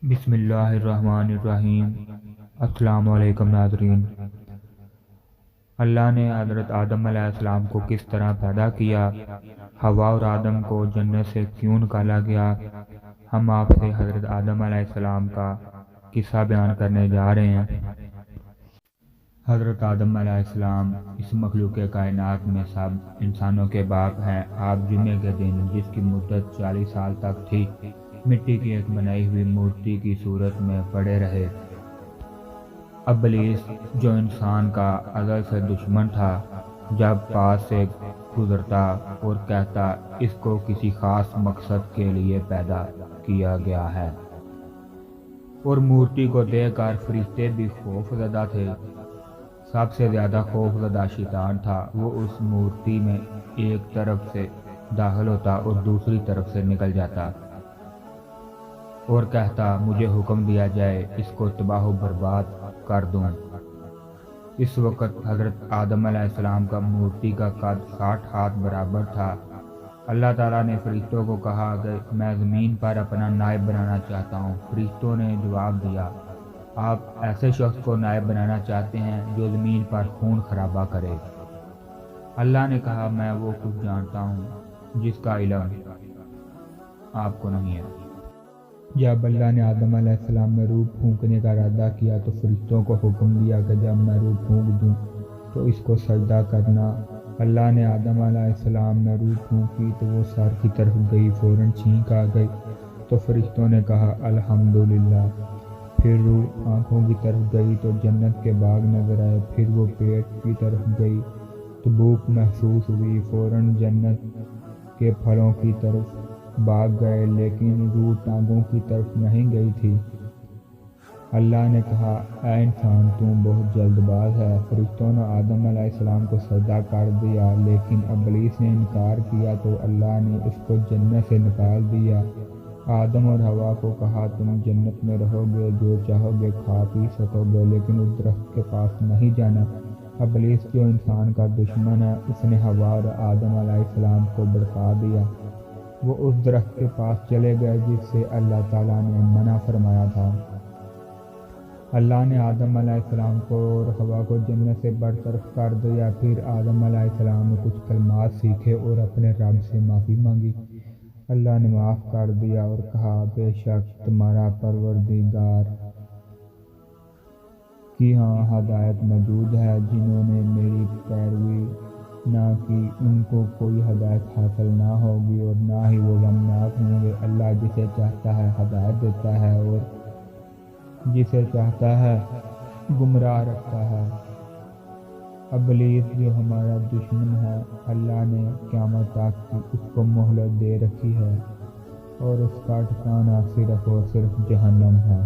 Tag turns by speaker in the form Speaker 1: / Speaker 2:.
Speaker 1: بسم اللہ الرحمن الرحیم۔ السلام علیکم ناظرین۔ اللہ نے حضرت آدم علیہ السلام کو کس طرح پیدا کیا، حوا اور آدم کو جنت سے کیوں نکالا گیا، ہم آپ سے حضرت آدم علیہ السلام کا قصہ بیان کرنے جا رہے ہیں۔ حضرت آدم علیہ السلام اس مخلوق کائنات میں سب انسانوں کے باپ ہیں۔ آپ جمعے کے دن، جس کی مدت 40 سال تک تھی، مٹی کی ایک بنائی ہوئی مورتی کی صورت میں پڑے رہے۔ ابلیس، جو انسان کا ازل سے دشمن تھا، جب پاس سے گزرتا اور کہتا اس کو کسی خاص مقصد کے لیے پیدا کیا گیا ہے، اور مورتی کو دیکھ کر فرشتے بھی خوف زدہ تھے۔ سب سے زیادہ خوف زدہ شیطان تھا۔ وہ اس مورتی میں ایک طرف سے داخل ہوتا اور دوسری طرف سے نکل جاتا اور کہتا مجھے حکم دیا جائے اس کو تباہ و برباد کر دوں۔ اس وقت حضرت آدم علیہ السلام کا مورتی کا قد 60 ہاتھ برابر تھا۔ اللہ تعالیٰ نے فرشتوں کو کہا کہ میں زمین پر اپنا نائب بنانا چاہتا ہوں۔ فرشتوں نے جواب دیا، آپ ایسے شخص کو نائب بنانا چاہتے ہیں جو زمین پر خون خرابہ کرے۔ اللہ نے کہا میں وہ کچھ جانتا ہوں جس کا علم آپ کو نہیں ہے۔ جب اللہ نے آدم علیہ السلام میں روح پھونکنے کا ارادہ کیا تو فرشتوں کو حکم دیا کہ جب میں روح پھونک دوں تو اس کو سجدہ کرنا۔ اللہ نے آدم علیہ السلام میں روح پھونکی تو وہ سر کی طرف گئی، فوراً چھینک آ گئی تو فرشتوں نے کہا الحمدللہ۔ پھر روح آنکھوں کی طرف گئی تو جنت کے باغ نظر آئے۔ پھر وہ پیٹ کی طرف گئی تو بھوک محسوس ہوئی، فوراً جنت کے پھلوں کی طرف بھاگ گئے، لیکن روح ٹانگوں کی طرف نہیں گئی تھی۔ اللہ نے کہا اے انسان تم بہت جلد باز ہے۔ فرشتوں نے آدم علیہ السلام کو سجدہ کر دیا، لیکن ابلیس نے انکار کیا تو اللہ نے اس کو جنت سے نکال دیا۔ آدم اور حوا کو کہا تم جنت میں رہو گے، جو چاہو گے کھا پی سکو گے، لیکن اس درخت کے پاس نہیں جانا۔ ابلیس، جو انسان کا دشمن ہے، اس نے حوا اور آدم علیہ السلام کو بھڑکا دیا۔ وہ اس درخت کے پاس چلے گئے جس سے اللہ تعالیٰ نے منع فرمایا تھا۔ اللہ نے آدم علیہ السلام کو اور حوا کو جنت سے برطرف کر دیا۔ پھر آدم علیہ السلام نے کچھ کلمات سیکھے اور اپنے رب سے معافی مانگی۔ اللہ نے معاف کر دیا اور کہا بے شک تمہارا پروردگار کی ہاں ہدایت موجود ہے، جنہوں نے میری پیروی نہ کی ان کو کوئی ہدایت حاصل نہ ہوگی اور نہ ہی وہ غمناک ہوں گے۔ اللہ جسے چاہتا ہے ہدایت دیتا ہے اور جسے چاہتا ہے گمراہ رکھتا ہے۔ ابلیس، جو ہمارا دشمن ہے، اللہ نے قیامت تک کی اس کو مہلت دے رکھی ہے اور اس کا ٹھکانہ صرف اور صرف جہنم ہے۔